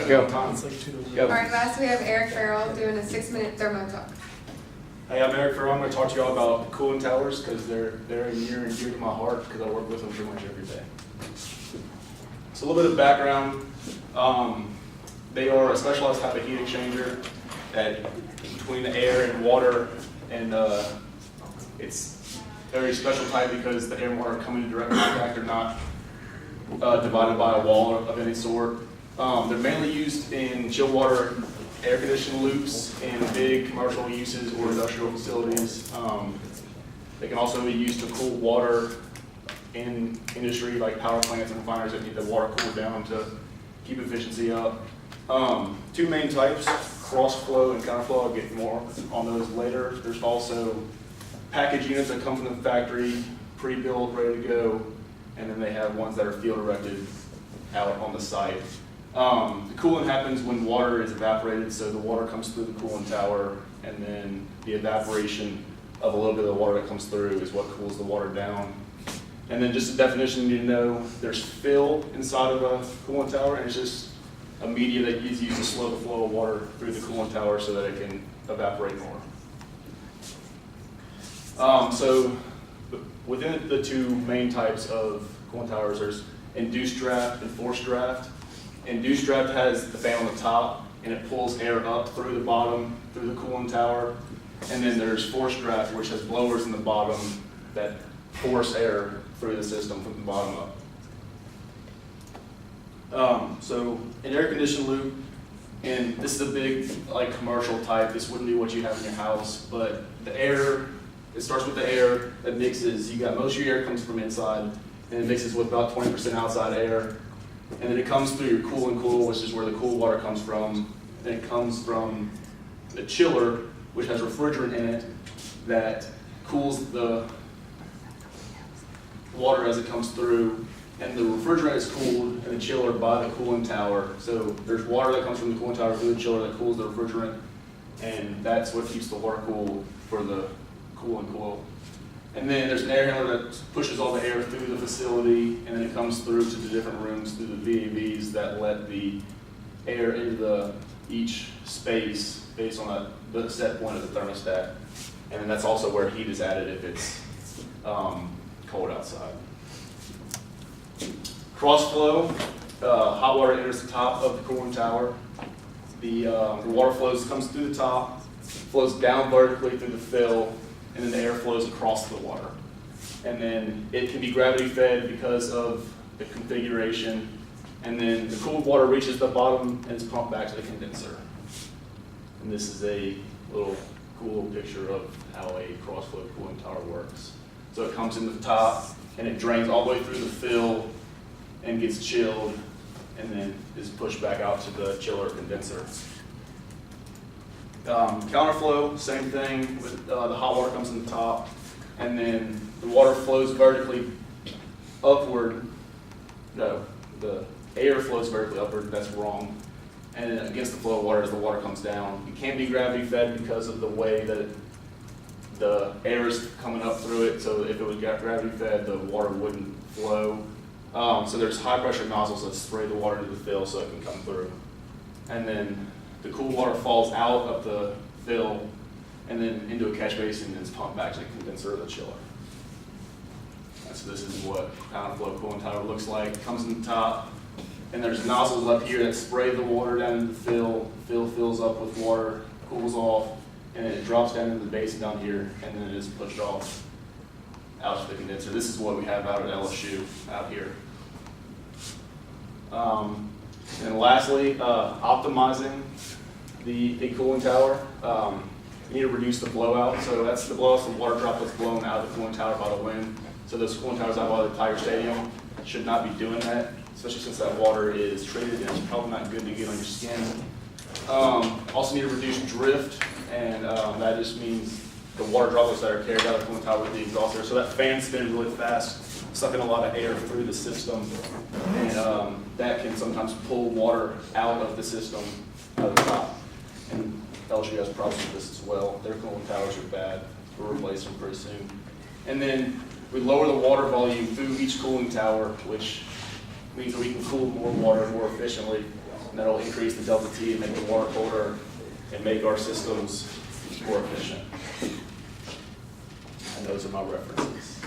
Go. Time. Go. All right, last we have Eric Ferrell doing a 6-minute thermo talk. Hey, I'm Eric Ferrell. I'm going to talk to you all about cooling towers because they're near and dear to my heart because I work with them pretty much every day. So a little bit of background. They are a specialized type of heat exchanger that between the air and water, and it's a very special type because the air and water come into direct contact. They're not divided by a wall of any sort. They're mainly used in chilled water air conditioning loops in big commercial uses or industrial facilities. They can also be used to cool water in industry like power plants and refineries that need the water cooled down to keep efficiency up. Two main types, cross flow and counter flow. I'll get more on those later. There's also package units that come from the factory, pre-built, ready to go, and then they have ones that are field erected out on the site. The cooling happens when water is evaporated, so the water comes through the cooling tower, and then the evaporation of a little bit of the water that comes through is what cools the water down. And then just a definition you need to know, there's fill inside of a cooling tower, and it's just a media that is used to slow the flow of water through the cooling tower so that it can evaporate more. So within the two main types of cooling towers, there's induced draft and forced draft. Induced draft has the fan on the top, and it pulls air up through the bottom, through the cooling tower. And then there's forced draft, which has blowers in the bottom that force air through the system from the bottom up. So an air conditioning loop, and this is a big commercial type. This wouldn't be what you have in your house, but the air, it starts with the air that mixes. You got most of your air comes from inside, and it mixes with about 20% outside air. And then it comes through your cool and cool, which is where the cool water comes from. Then it comes from the chiller, which has refrigerant in it that cools the water as it comes through. And the refrigerant is cooled in the chiller by the cooling tower. So there's water that comes from the cooling tower through the chiller that cools the refrigerant. And that's what keeps the water cool for the cool and cool. And then there's an air handler that pushes all the air through the facility, and then it comes through to the different rooms through the VAVs that let the air into each space based on the set point of the thermostat. And then that's also where heat is added if it's cold outside. Cross flow, hot water enters the top of the cooling tower. The water comes through the top, flows down vertically through the fill, and then the air flows across the water. And then it can be gravity fed because of the configuration. And then the cooled water reaches the bottom and is pumped back to the condenser. And this is a little cool picture of how a cross flow cooling tower works. So it comes into the top and it drains all the way through the fill and gets chilled and then is pushed back out to the chiller condenser. Counterflow, same thing. With the hot water comes in the top, and then the water flows vertically upward. No, the air flows vertically upward. That's wrong. And then against the flow of water as the water comes down. It can't be gravity fed because of the way that the air is coming up through it. So if it was gravity fed, the water wouldn't flow. So there's high pressure nozzles that spray the water to the fill so it can come through. And then the cool water falls out of the fill and then into a catch basin and is pumped back to the condenser or the chiller. So this is what counterflow cooling tower looks like. It comes in the top, and there's nozzles up here that spray the water down into the fill. The fill fills up with water, cools off, and then it drops down into the basin down here, and then it is pushed off out to the condenser. This is what we have out at LSU out here. And lastly, optimizing the cooling tower. You need to reduce the blowout. So that's the blowout, the water droplets blown out of the cooling tower by the wind. So those cooling towers out by the Tiger Stadium should not be doing that, especially since that water is treated and it's probably not good to get on your skin. Also need to reduce drift, and that just means the water droplets that are carried out of the cooling tower with the exhaust air. So that fan spins really fast, sucking a lot of air through the system, and that can sometimes pull water out of the system out of the top. And LSU has problems with this as well. Their cooling towers are bad. We'll replace them pretty soon. And then we lower the water volume through each cooling tower, which means that we can cool more water more efficiently. And and that'll increase the delta T and make the water colder and make our systems more efficient. And those are my references.